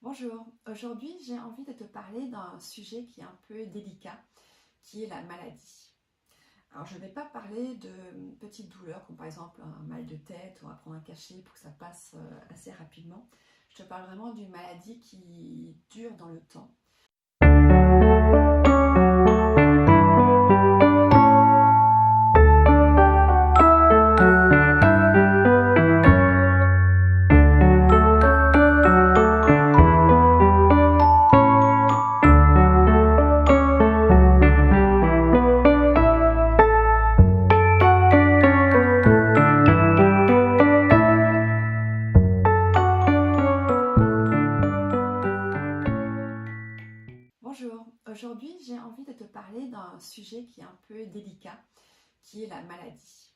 Bonjour, aujourd'hui j'ai envie de te parler d'un sujet qui est un peu délicat, qui est la maladie. Alors je ne vais pas parler de petites douleurs comme par exemple un mal de tête ou à prendre un cachet pour que ça passe assez rapidement. Je te parle vraiment d'une maladie qui dure dans le temps. Bonjour, aujourd'hui j'ai envie de te parler d'un sujet qui est un peu délicat, qui est la maladie.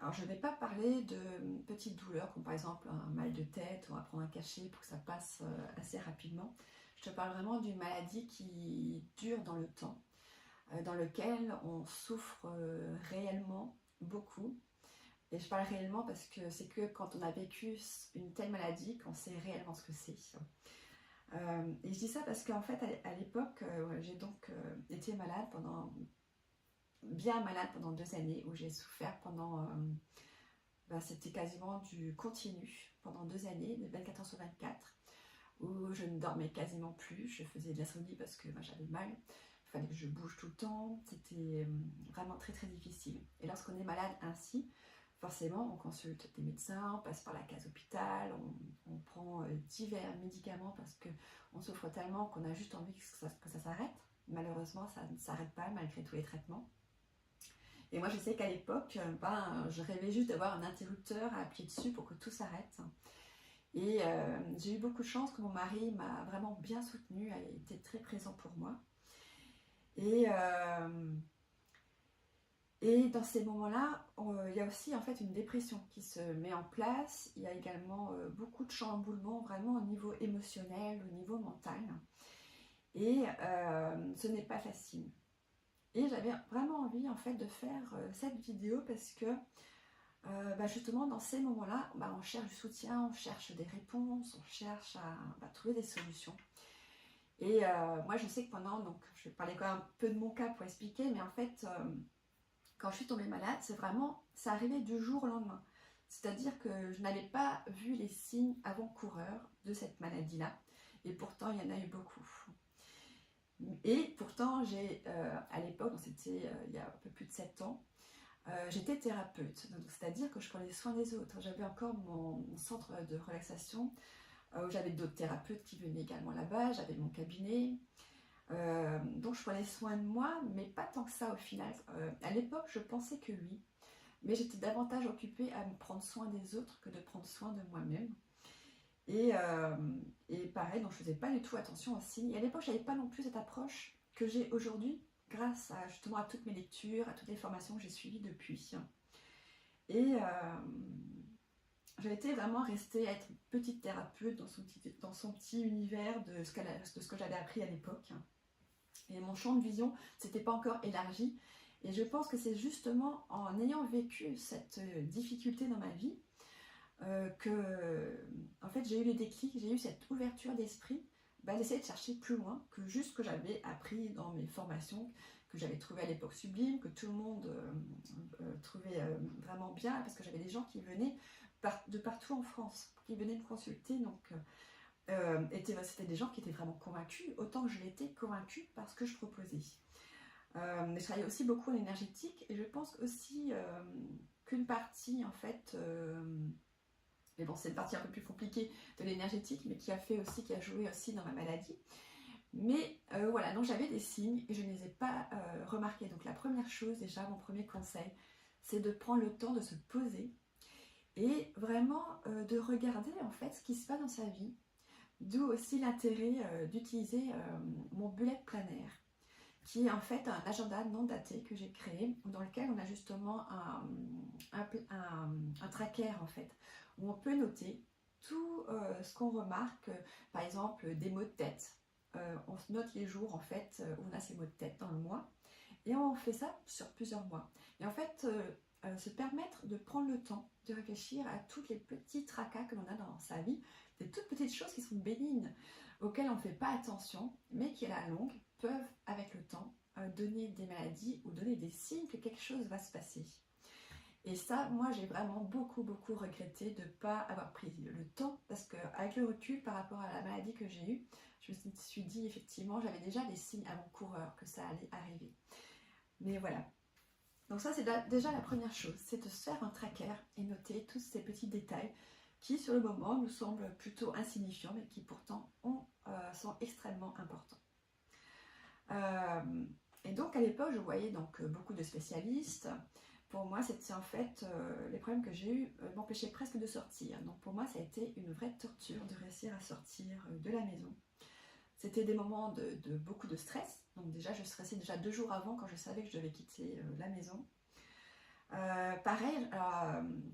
Alors je ne vais pas parler de petites douleurs comme par exemple un mal de tête ou à prendre un cachet pour que ça passe assez rapidement. Je te parle vraiment d'une maladie qui dure dans le temps, dans lequel on souffre réellement beaucoup. Et je parle réellement parce que c'est que quand on a vécu une telle maladie qu'on sait réellement ce que c'est. Et je dis ça parce qu'en fait à l'époque j'ai donc été malade bien malade pendant 2 années où j'ai souffert pendant c'était quasiment du continu pendant 2 années, de 24 heures sur 24, où je ne dormais quasiment plus. Je faisais de l'insomnie parce que j'avais mal. Il fallait que je bouge tout le temps. C'était vraiment très très difficile. Et lorsqu'on est malade ainsi, forcément, on consulte des médecins, on passe par la case hôpital, on prend divers médicaments parce qu'on souffre tellement qu'on a juste envie que ça s'arrête. Malheureusement, ça ne s'arrête pas malgré tous les traitements. Et moi, je sais qu'à l'époque, je rêvais juste d'avoir un interrupteur à appuyer dessus pour que tout s'arrête. Et j'ai eu beaucoup de chance que mon mari m'a vraiment bien soutenue, a été très présent pour moi. Et, euh, et dans ces moments-là, il y a aussi en fait une dépression qui se met en place. Il y a également beaucoup de chamboulements vraiment au niveau émotionnel, au niveau mental. Et ce n'est pas facile. Et j'avais vraiment envie en fait de faire cette vidéo parce que justement dans ces moments-là, on cherche du soutien, on cherche des réponses, on cherche à trouver des solutions. Et moi je sais que donc je vais parler quand même un peu de mon cas pour expliquer, mais en fait quand je suis tombée malade, ça arrivait du jour au lendemain. C'est-à-dire que je n'avais pas vu les signes avant-coureurs de cette maladie-là, et pourtant il y en a eu beaucoup. Et pourtant à l'époque, donc c'était il y a un peu plus de 7 ans, j'étais thérapeute, c'est-à-dire que je prenais soin des autres. J'avais encore mon centre de relaxation où j'avais d'autres thérapeutes qui venaient également là-bas, j'avais mon cabinet. Donc je prenais soin de moi, mais pas tant que ça au final. À l'époque, je pensais que oui, mais j'étais davantage occupée à me prendre soin des autres que de prendre soin de moi-même. Et, euh, et pareil, donc je faisais pas du tout attention aux signes. Et à l'époque, je n'avais pas non plus cette approche que j'ai aujourd'hui, grâce justement à toutes mes lectures, à toutes les formations que j'ai suivies depuis. Et j'ai été vraiment restée à être petite thérapeute dans son petit univers de ce que j'avais appris à l'époque. Et mon champ de vision s'était pas encore élargi. Et je pense que c'est justement en ayant vécu cette difficulté dans ma vie que en fait j'ai eu le déclic, j'ai eu cette ouverture d'esprit d'essayer de chercher plus loin que juste ce que j'avais appris dans mes formations, que j'avais trouvé à l'époque sublime, que tout le monde trouvait vraiment bien, parce que j'avais des gens qui venaient de partout en France, qui venaient me consulter, donc c'était des gens qui étaient vraiment convaincus, autant que je l'étais convaincue par ce que je proposais. Mais je travaillais aussi beaucoup en énergétique, et je pense aussi qu'une partie en fait mais bon, c'est une partie un peu plus compliquée de l'énergétique, mais qui a joué aussi dans ma maladie. Mais voilà, donc j'avais des signes et je ne les ai pas remarqués. Donc la première chose, déjà, mon premier conseil, c'est de prendre le temps de se poser et vraiment de regarder en fait ce qui se passe dans sa vie. D'où aussi l'intérêt d'utiliser mon bullet planner, qui est en fait un agenda non daté que j'ai créé, dans lequel on a justement un tracker en fait, où on peut noter tout ce qu'on remarque, par exemple des maux de tête. On se note les jours en fait où on a ces maux de tête dans le mois, et on fait ça sur plusieurs mois. Et en fait, se permettre de prendre le temps de réfléchir à tous les petits tracas que l'on a dans sa vie, des toutes petites choses qui sont bénignes, auxquelles on ne fait pas attention, mais qui à la longue peuvent, avec le temps, donner des maladies ou donner des signes que quelque chose va se passer. Et ça, moi, j'ai vraiment beaucoup regretté de ne pas avoir pris le temps, parce qu'avec le recul par rapport à la maladie que j'ai eue, je me suis dit, effectivement, j'avais déjà des signes avant-coureurs que ça allait arriver. Mais voilà. Donc ça, c'est déjà la première chose, c'est de se faire un tracker et noter tous ces petits détails qui, sur le moment, nous semblent plutôt insignifiants, mais qui pourtant sont extrêmement importants. Et donc, à l'époque, je voyais donc beaucoup de spécialistes. Pour moi, c'était en fait, les problèmes que j'ai eus m'empêchaient presque de sortir. Donc pour moi, ça a été une vraie torture de réussir à sortir de la maison. C'était des moments de beaucoup de stress. Donc déjà, je stressais déjà 2 jours avant quand je savais que je devais quitter la maison. Pareil,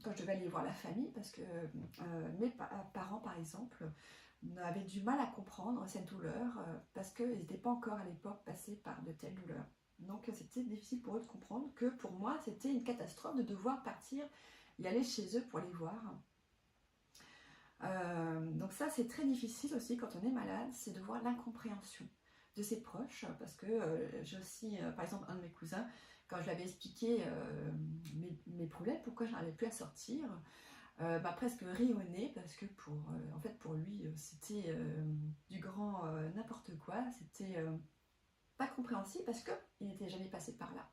quand je devais aller voir la famille, parce que mes parents, par exemple, avaient du mal à comprendre cette douleur, parce qu'ils n'étaient pas encore à l'époque passés par de telles douleurs. Donc c'était difficile pour eux de comprendre que pour moi c'était une catastrophe de devoir partir et aller chez eux pour les voir. Donc ça c'est très difficile aussi quand on est malade, c'est de voir l'incompréhension de ses proches, parce que j'ai aussi par exemple un de mes cousins, quand je l'avais expliqué mes problèmes, pourquoi je n'arrivais plus à sortir, presque ri au nez, parce que en fait pour lui c'était du grand n'importe quoi, c'était pas compréhensible parce qu'il n'était jamais passé par là.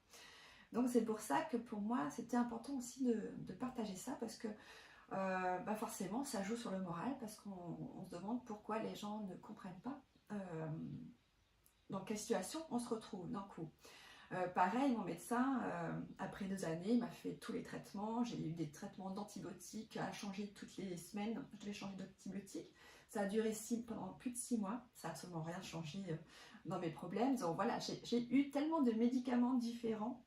Donc c'est pour ça que pour moi c'était important aussi de partager ça, parce que forcément ça joue sur le moral, parce qu'on se demande pourquoi les gens ne comprennent pas dans quelle situation on se retrouve d'un coup. Pareil, mon médecin, après 2 années, m'a fait tous les traitements. J'ai eu des traitements d'antibiotiques à changer toutes les semaines. Je devais changer d'antibiotiques. Ça a duré pendant plus de 6 mois. Ça n'a absolument rien changé dans mes problèmes. Donc voilà, j'ai eu tellement de médicaments différents.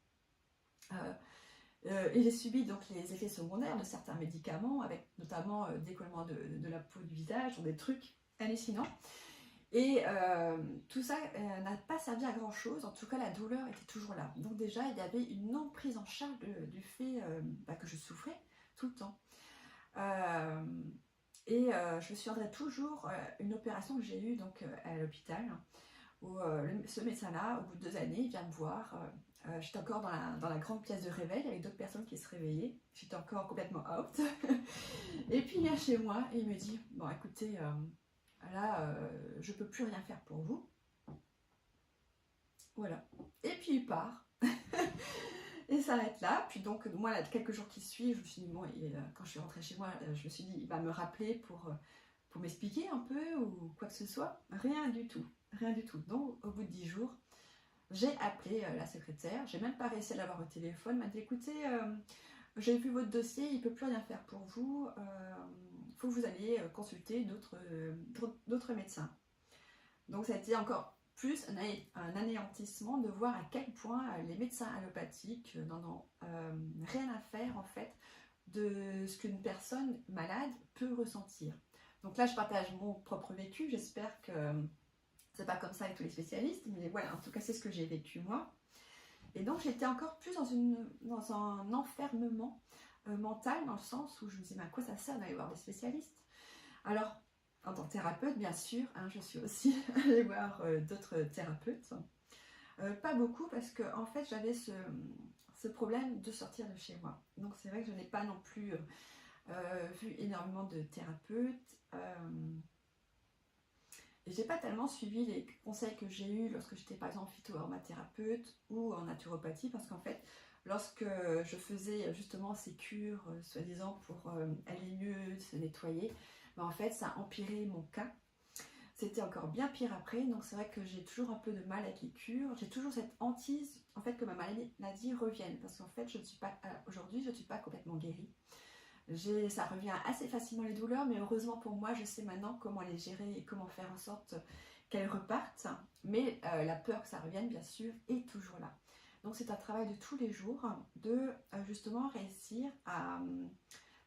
Et j'ai subi donc les effets secondaires de certains médicaments, avec notamment décollement de la peau du visage, des trucs hallucinants. Et tout ça n'a pas servi à grand chose, en tout cas la douleur était toujours là. Donc déjà il y avait une non prise en charge du fait que je souffrais tout le temps. Je me souviendrai toujours une opération que j'ai eue donc, à l'hôpital, où ce médecin-là, au bout de 2 années, il vient me voir. J'étais encore dans la grande pièce de réveil avec d'autres personnes qui se réveillaient. J'étais encore complètement out. Et puis il vient chez moi et il me dit, bon écoutez, là, je peux plus rien faire pour vous. Voilà. Et puis il part. Et s'arrête là. Puis donc, moi, là, quelques jours qui suivent, je me suis dit, bon, quand je suis rentrée chez moi, je me suis dit, il va me rappeler pour m'expliquer un peu ou quoi que ce soit. Rien du tout. Rien du tout. Donc, au bout de 10 jours, j'ai appelé la secrétaire. J'ai même pas réussi à l'avoir au téléphone. Elle m'a dit, écoutez, j'ai vu votre dossier, il ne peut plus rien faire pour vous. Il faut que vous alliez consulter d'autres médecins. Donc ça a été encore plus un anéantissement de voir à quel point les médecins allopathiques n'en ont rien à faire en fait de ce qu'une personne malade peut ressentir. Donc là je partage mon propre vécu, j'espère que c'est pas comme ça avec tous les spécialistes, mais voilà, en tout cas c'est ce que j'ai vécu moi. Et donc j'étais encore plus dans un enfermement mental, dans le sens où je me disais, mais à quoi ça sert d'aller voir des spécialistes? Alors, en tant que thérapeute, bien sûr, je suis aussi allée voir d'autres thérapeutes. Pas beaucoup, parce que en fait, j'avais ce problème de sortir de chez moi. Donc c'est vrai que je n'ai pas non plus vu énormément de thérapeutes. Et j'ai pas tellement suivi les conseils que j'ai eus lorsque j'étais par exemple phytoaromathérapeute ou en naturopathie, parce qu'en fait, lorsque je faisais justement ces cures, soi-disant pour aller mieux, se nettoyer, en fait ça empirait mon cas. C'était encore bien pire après, donc c'est vrai que j'ai toujours un peu de mal avec les cures. J'ai toujours cette hantise en fait que ma maladie revienne, parce qu'en fait aujourd'hui je ne suis pas complètement guérie. Ça revient assez facilement les douleurs, mais heureusement pour moi, je sais maintenant comment les gérer et comment faire en sorte qu'elles repartent. Mais la peur que ça revienne, bien sûr, est toujours là. Donc c'est un travail de tous les jours de justement réussir à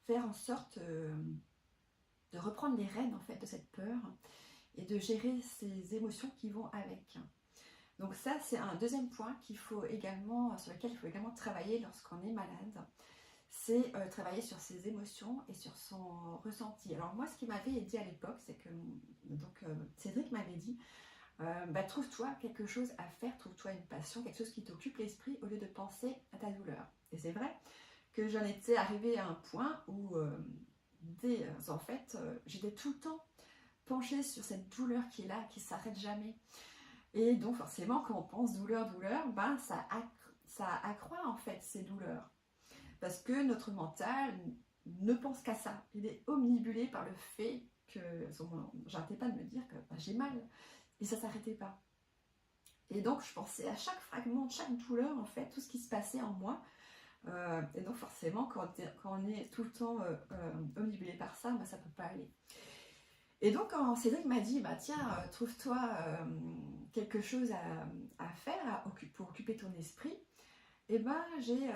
faire en sorte de reprendre les rênes en fait de cette peur et de gérer ces émotions qui vont avec. Donc ça, c'est un deuxième point sur lequel il faut également travailler lorsqu'on est malade. c'est travailler sur ses émotions et sur son ressenti. Alors moi, ce qui m'avait aidé à l'époque, c'est que Cédric m'avait dit, trouve-toi quelque chose à faire, trouve-toi une passion, quelque chose qui t'occupe l'esprit au lieu de penser à ta douleur. Et c'est vrai que j'en étais arrivée à un point où, j'étais tout le temps penchée sur cette douleur qui est là, qui ne s'arrête jamais. Et donc forcément, quand on pense douleur, ça accroît en fait ces douleurs. Parce que notre mental ne pense qu'à ça. Il est omnibulé par le fait que, j'arrêtais pas de me dire que j'ai mal. Et ça s'arrêtait pas. Et donc je pensais à chaque fragment, chaque douleur en fait, tout ce qui se passait en moi. Et donc forcément, quand on est tout le temps omnibulé par ça, ça peut pas aller. Et donc quand Cédric m'a dit, tiens, trouve-toi quelque chose à faire pour occuper ton esprit, et j'ai,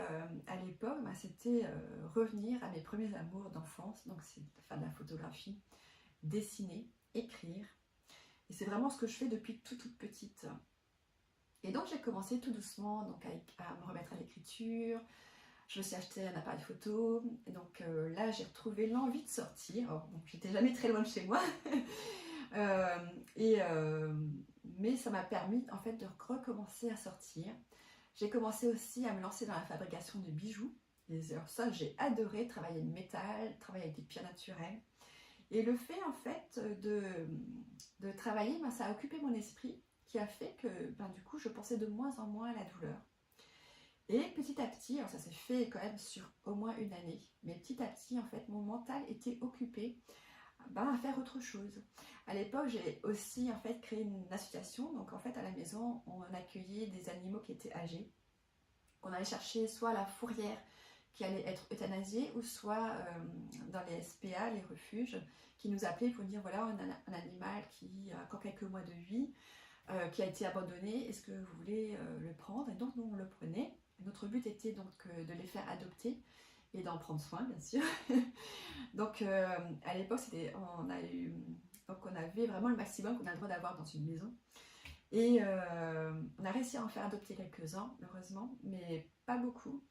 à l'époque, c'était revenir à mes premiers amours d'enfance, donc c'est faire de la photographie, dessiner, écrire. Et c'est vraiment ce que je fais depuis toute petite. Et donc j'ai commencé tout doucement donc, à me remettre à l'écriture. Je me suis acheté un appareil photo. Et donc là, j'ai retrouvé l'envie de sortir. Alors, donc, j'étais jamais très loin de chez moi. Mais ça m'a permis en fait de recommencer à sortir. J'ai commencé aussi à me lancer dans la fabrication de bijoux. Et ça, j'ai adoré travailler le métal, travailler avec des pierres naturelles. Et le fait en fait de travailler, ça a occupé mon esprit, qui a fait que du coup, je pensais de moins en moins à la douleur. Et petit à petit, alors ça s'est fait quand même sur au moins une année, mais petit à petit, en fait, mon mental était occupé à faire autre chose. À l'époque, j'ai aussi en fait créé une association. Donc en fait, à la maison, on accueillait des animaux qui étaient âgés. On allait chercher soit la fourrière qui allait être euthanasiée, ou soit dans les SPA, les refuges, qui nous appelaient pour dire voilà, on a un animal qui a encore quelques mois de vie, qui a été abandonné, est-ce que vous voulez le prendre? Et donc nous on le prenait. Notre but était donc de les faire adopter et d'en prendre soin, bien sûr. Donc à l'époque, on avait vraiment le maximum qu'on a le droit d'avoir dans une maison. Et on a réussi à en faire adopter quelques-uns, heureusement, mais pas beaucoup.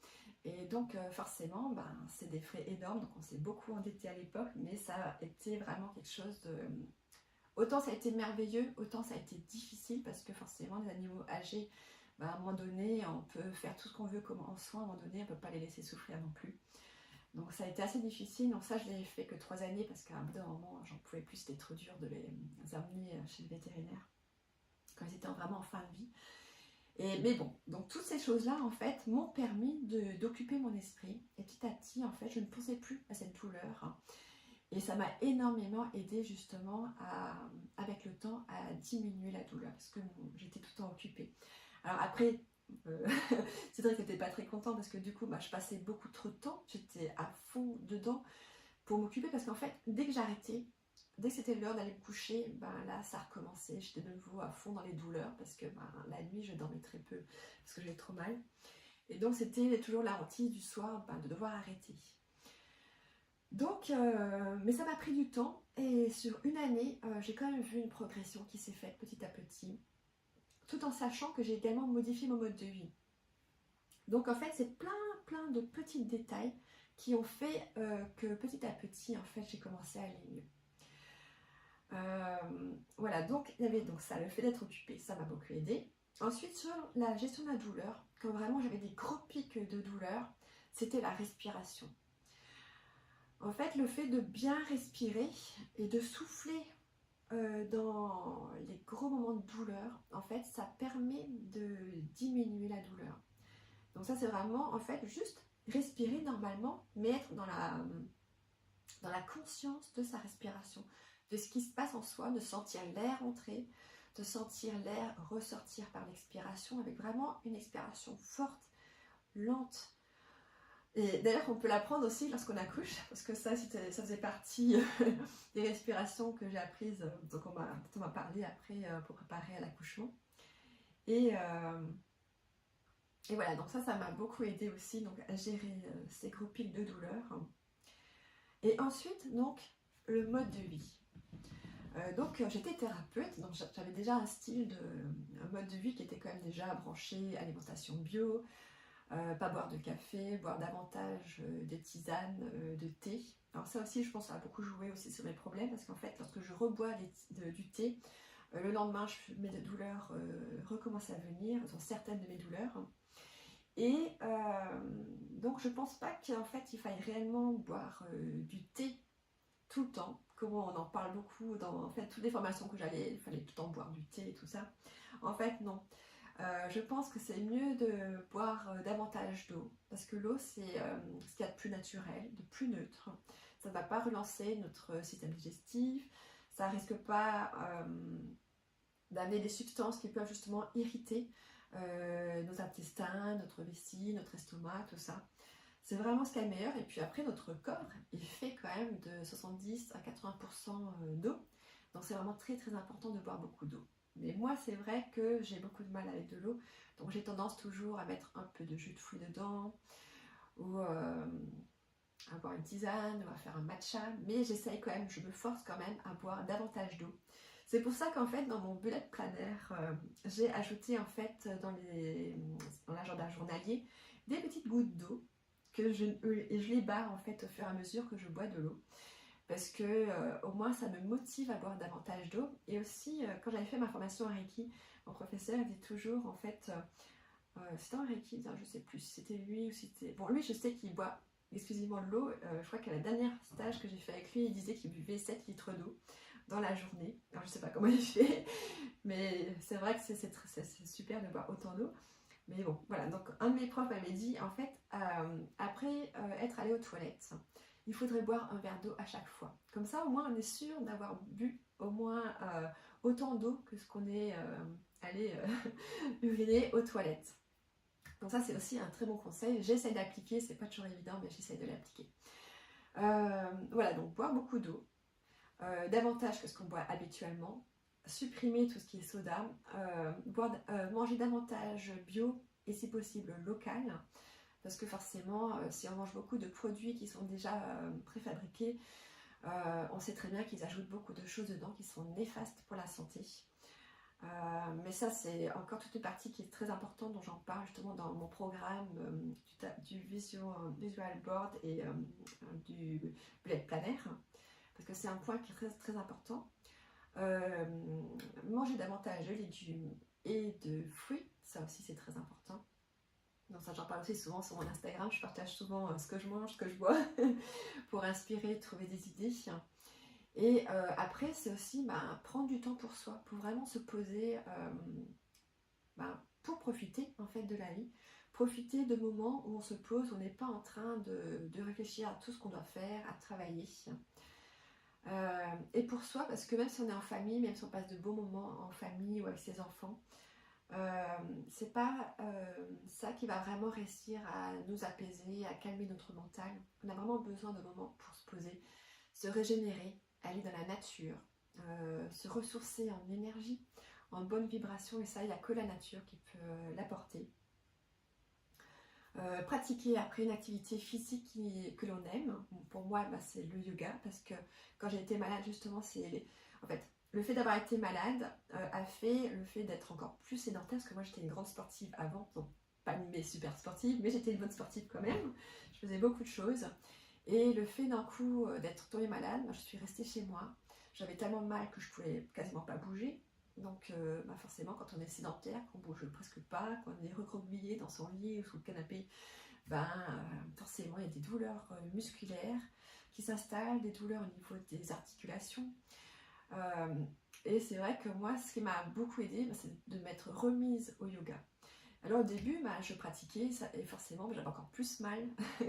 Et donc forcément, c'est des frais énormes, donc on s'est beaucoup endetté à l'époque, mais ça a été vraiment quelque chose de... Autant ça a été merveilleux, autant ça a été difficile, parce que forcément, les animaux âgés, à un moment donné, on peut faire tout ce qu'on veut comme en soin, à un moment donné, on ne peut pas les laisser souffrir non plus. Donc ça a été assez difficile. Donc ça, je l'ai fait que 3 années, parce qu'à un bout d'un moment, j'en pouvais plus, c'était trop dur de les amener chez le vétérinaire quand ils étaient vraiment en fin de vie. Mais bon, donc toutes ces choses-là, en fait, m'ont permis d'occuper mon esprit. Et petit à petit, en fait, je ne pensais plus à cette douleur. Et ça m'a énormément aidé justement, avec le temps, à diminuer la douleur, parce que j'étais tout le temps occupée. Alors après, c'est vrai que j'étais pas très contente, parce que du coup, je passais beaucoup trop de temps, j'étais à fond dedans pour m'occuper, parce qu'en fait, dès que j'arrêtais, dès que c'était l'heure d'aller me coucher, là ça recommençait, j'étais de nouveau à fond dans les douleurs, parce que la nuit je dormais très peu, parce que j'avais trop mal. Et donc c'était toujours la hantise du soir de devoir arrêter. Donc, mais ça m'a pris du temps, et sur une année, j'ai quand même vu une progression qui s'est faite petit à petit, tout en sachant que j'ai également modifié mon mode de vie. Donc en fait, c'est plein de petits détails qui ont fait que petit à petit, en fait, j'ai commencé à aller mieux. Voilà, donc il y avait donc ça, le fait d'être occupée, ça m'a beaucoup aidé. Ensuite, sur la gestion de la douleur, quand vraiment j'avais des gros pics de douleur, c'était la respiration. En fait, le fait de bien respirer et de souffler dans les gros moments de douleur, en fait, ça permet de diminuer la douleur. Donc ça, c'est vraiment, en fait, juste respirer normalement, mais être dans la conscience de sa respiration, de ce qui se passe en soi, de sentir l'air entrer, de sentir l'air ressortir par l'expiration, avec vraiment une expiration forte, lente. Et d'ailleurs, on peut l'apprendre aussi lorsqu'on accouche, parce que ça faisait partie des respirations que j'ai apprises, donc on m'a parlé après pour préparer à l'accouchement. Et voilà, donc ça m'a beaucoup aidé aussi donc, à gérer ces gros pics de douleur. Et ensuite, donc, le mode de vie. Donc j'étais thérapeute, donc j'avais déjà un mode de vie qui était quand même déjà branché alimentation bio, Pas boire de café, boire davantage de tisane, de thé. Alors ça aussi, je pense, ça a beaucoup joué aussi sur mes problèmes, parce qu'en fait, lorsque je rebois du thé, le lendemain, mes douleurs recommencent à venir, sont certaines de mes douleurs. Et donc, je pense pas qu'en fait, il faille réellement boire du thé tout le temps, comme on en parle beaucoup dans en fait, toutes les formations que j'allais, il fallait tout le temps boire du thé et tout ça. En fait, non. Je pense que c'est mieux de boire davantage d'eau, parce que l'eau, c'est ce qu'il y a de plus naturel, de plus neutre. Ça ne va pas relancer notre système digestif, ça risque pas d'amener des substances qui peuvent justement irriter nos intestins, notre vessie, notre estomac, tout ça. C'est vraiment ce qu'il y a de meilleur. Et puis après, notre corps, il fait quand même de 70 à 80% d'eau. Donc c'est vraiment très très important de boire beaucoup d'eau. Mais moi, c'est vrai que j'ai beaucoup de mal avec de l'eau. Donc j'ai tendance toujours à mettre un peu de jus de fruits dedans, ou à boire une tisane, ou à faire un matcha. Mais j'essaye quand même, je me force quand même à boire davantage d'eau. C'est pour ça qu'en fait, dans mon bullet planner, j'ai ajouté en fait dans l'agenda journalier des petites gouttes d'eau et je les barre en fait au fur et à mesure que je bois de l'eau, parce que au moins ça me motive à boire davantage d'eau. Et aussi quand j'avais fait ma formation en Reiki, mon professeur dit toujours en fait c'était en Reiki, je sais plus si c'était lui ou si c'était... Bon, lui je sais qu'il boit exclusivement de l'eau. Je crois qu'à la dernière stage que j'ai fait avec lui, il disait qu'il buvait 7 litres d'eau dans la journée. Alors je sais pas comment il fait, mais c'est vrai que c'est super de boire autant d'eau. Mais bon, voilà, donc un de mes profs m'avait dit, en fait, après être allé aux toilettes, il faudrait boire un verre d'eau à chaque fois. Comme ça, au moins, on est sûr d'avoir bu au moins autant d'eau que ce qu'on est allé uriner aux toilettes. Donc ça, c'est aussi un très bon conseil. J'essaie d'appliquer, c'est pas toujours évident, mais j'essaie de l'appliquer. Voilà, donc boire beaucoup d'eau, davantage que ce qu'on boit habituellement. Supprimer tout ce qui est soda, manger davantage bio et si possible local, parce que forcément si on mange beaucoup de produits qui sont déjà préfabriqués, on sait très bien qu'ils ajoutent beaucoup de choses dedans qui sont néfastes pour la santé. Mais ça c'est encore toute une partie qui est très importante, dont j'en parle justement dans mon programme du Visual Board et du Bullet Planner, parce que c'est un point qui est très, très important. Manger davantage de légumes et de fruits, ça aussi c'est très important. Donc ça j'en parle aussi souvent sur mon Instagram, je partage souvent ce que je mange, ce que je bois pour inspirer, trouver des idées. Et après c'est aussi prendre du temps pour soi, pour vraiment se poser, pour profiter en fait de la vie, profiter de moments où on se pose, où on n'est pas en train de réfléchir à tout ce qu'on doit faire, à travailler. Et pour soi, parce que même si on est en famille, même si on passe de beaux moments en famille ou avec ses enfants, c'est pas ça qui va vraiment réussir à nous apaiser, à calmer notre mental. On a vraiment besoin de moments pour se poser, se régénérer, aller dans la nature, se ressourcer en énergie, en bonne vibration, et ça, il n'y a que la nature qui peut l'apporter. Pratiquer après une activité physique que l'on aime. Pour moi, c'est le yoga, parce que quand j'ai été malade, justement, en fait, le fait d'avoir été malade a fait le fait d'être encore plus sédentaire, parce que moi j'étais une grande sportive avant, donc pas une super sportive, mais j'étais une bonne sportive quand même. Je faisais beaucoup de choses, et le fait d'un coup d'être tombée malade, je suis restée chez moi. J'avais tellement mal que je pouvais quasiment pas bouger. Donc forcément, quand on est sédentaire, qu'on bouge presque pas, qu'on est recroquevillé dans son lit ou sous le canapé, forcément il y a des douleurs musculaires qui s'installent, des douleurs au niveau des articulations. Et c'est vrai que moi, ce qui m'a beaucoup aidé, c'est de m'être remise au yoga. Alors au début, je pratiquais ça, et forcément j'avais encore plus mal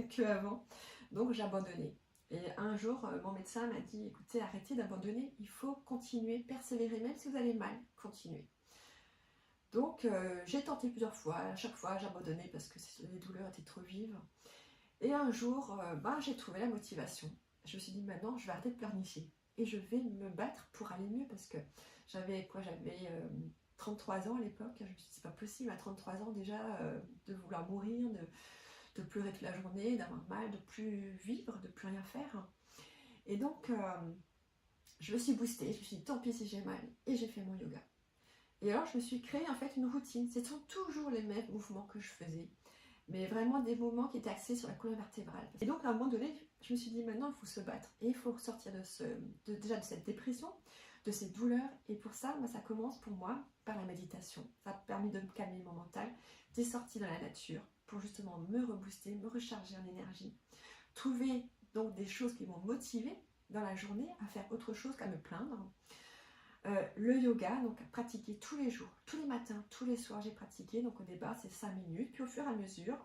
qu'avant, donc j'ai abandonné. Et un jour, mon médecin m'a dit, écoutez, arrêtez d'abandonner, il faut continuer, persévérer, même si vous avez mal, continuez. Donc j'ai tenté plusieurs fois, à chaque fois j'abandonnais parce que les douleurs étaient trop vives. Et un jour, j'ai trouvé la motivation. Je me suis dit, maintenant je vais arrêter de pleurnicher et je vais me battre pour aller mieux, parce que j'avais 33 ans à l'époque. Je me suis dit, c'est pas possible à 33 ans déjà de vouloir mourir, de pleurer toute la journée, d'avoir mal, de plus vivre, de plus rien faire. Et donc, je me suis boostée, je me suis dit, tant pis si j'ai mal, et j'ai fait mon yoga. Et alors, je me suis créé en fait une routine. Ce sont toujours les mêmes mouvements que je faisais, mais vraiment des moments qui étaient axés sur la colonne vertébrale. Et donc à un moment donné, je me suis dit maintenant il faut se battre et il faut sortir déjà de cette dépression, de ces douleurs. Et pour ça, ça commence pour moi par la méditation. Ça a permis de me calmer mon mental, des sorties dans la nature pour justement me rebooster, me recharger en énergie, trouver donc des choses qui vont me motiver dans la journée à faire autre chose qu'à me plaindre. Le yoga, donc pratiquer tous les jours, tous les matins, tous les soirs j'ai pratiqué, donc au départ c'est 5 minutes, puis au fur et à mesure,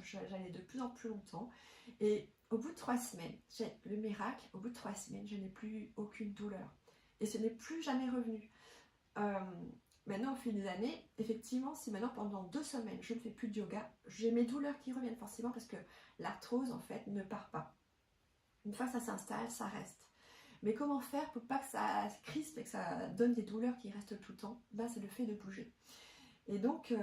j'allais de plus en plus longtemps, et au bout de 3 semaines, j'ai le miracle, au bout de 3 semaines, je n'ai plus aucune douleur, et ce n'est plus jamais revenu. Maintenant au fil des années, effectivement, si maintenant pendant 2 semaines je ne fais plus de yoga, j'ai mes douleurs qui reviennent forcément parce que l'arthrose en fait ne part pas. Une fois que ça s'installe, ça reste. Mais comment faire pour pas que ça crispe et que ça donne des douleurs qui restent tout le temps? C'est le fait de bouger. Et donc,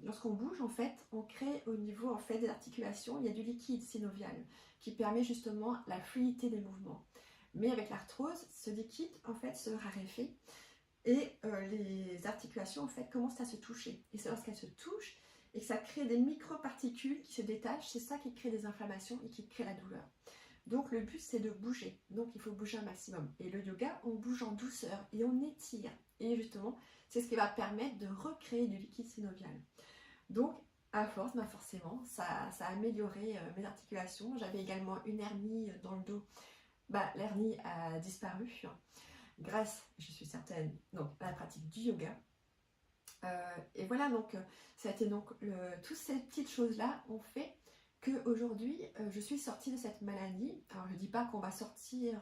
lorsqu'on bouge, en fait, on crée au niveau en fait, des articulations, il y a du liquide synovial qui permet justement la fluidité des mouvements. Mais avec l'arthrose, ce liquide en fait se raréfie et les articulations en fait commencent à se toucher. Et c'est lorsqu'elles se touchent et que ça crée des microparticules qui se détachent, c'est ça qui crée des inflammations et qui crée la douleur. Donc le but c'est de bouger, donc il faut bouger un maximum. Et le yoga, on bouge en douceur et on étire. Et justement, c'est ce qui va permettre de recréer du liquide synovial. Donc à force, forcément, ça a amélioré mes articulations. J'avais également une hernie dans le dos. L'hernie a disparu grâce, je suis certaine, donc, à la pratique du yoga. Et voilà, donc ça a été donc toutes ces petites choses-là ont fait qu'aujourd'hui, je suis sortie de cette maladie. Alors, je ne dis pas qu'on va sortir,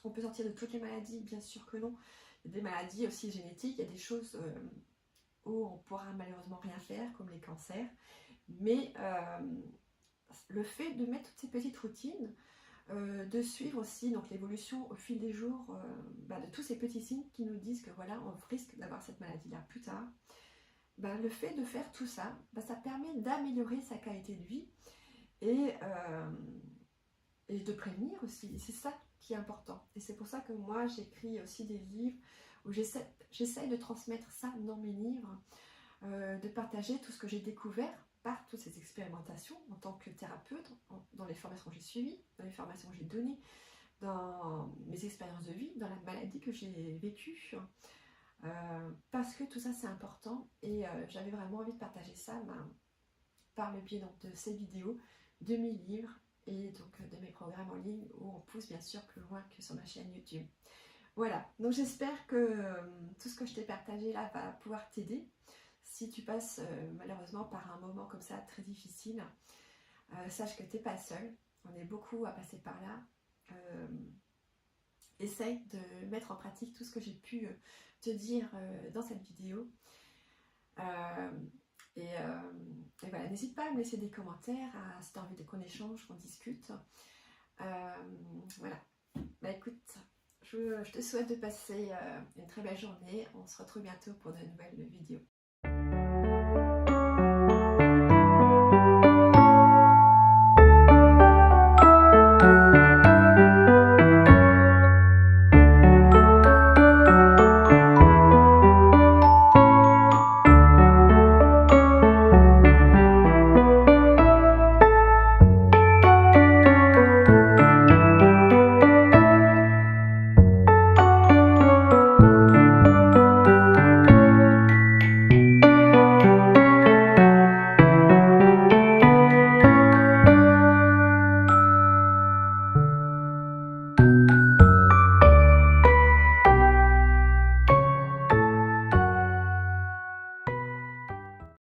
qu'on peut sortir de toutes les maladies, bien sûr que non. Il y a des maladies aussi génétiques, il y a des choses où on ne pourra malheureusement rien faire, comme les cancers. Mais le fait de mettre toutes ces petites routines, de suivre aussi donc l'évolution au fil des jours de tous ces petits signes qui nous disent que voilà, on risque d'avoir cette maladie-là plus tard. Le fait de faire tout ça, ça permet d'améliorer sa qualité de vie et de prévenir aussi. Et c'est ça qui est important. Et c'est pour ça que moi, j'écris aussi des livres où j'essaie de transmettre ça dans mes livres, de partager tout ce que j'ai découvert par toutes ces expérimentations en tant que thérapeute, dans les formations que j'ai suivies, dans les formations que j'ai données, dans mes expériences de vie, dans la maladie que j'ai vécue. Parce que tout ça c'est important et j'avais vraiment envie de partager ça par le biais donc, de ces vidéos, de mes livres et donc de mes programmes en ligne où on pousse bien sûr plus loin que sur ma chaîne YouTube. Voilà, donc j'espère que tout ce que je t'ai partagé là va pouvoir t'aider. Si tu passes malheureusement par un moment comme ça très difficile, sache que tu n'es pas seul, on est beaucoup à passer par là. Essaye de mettre en pratique tout ce que j'ai pu te dire dans cette vidéo. Et voilà, n'hésite pas à me laisser des commentaires, si tu as envie qu'on échange, qu'on discute. Voilà. Écoute, je te souhaite de passer une très belle journée. On se retrouve bientôt pour de nouvelles vidéos.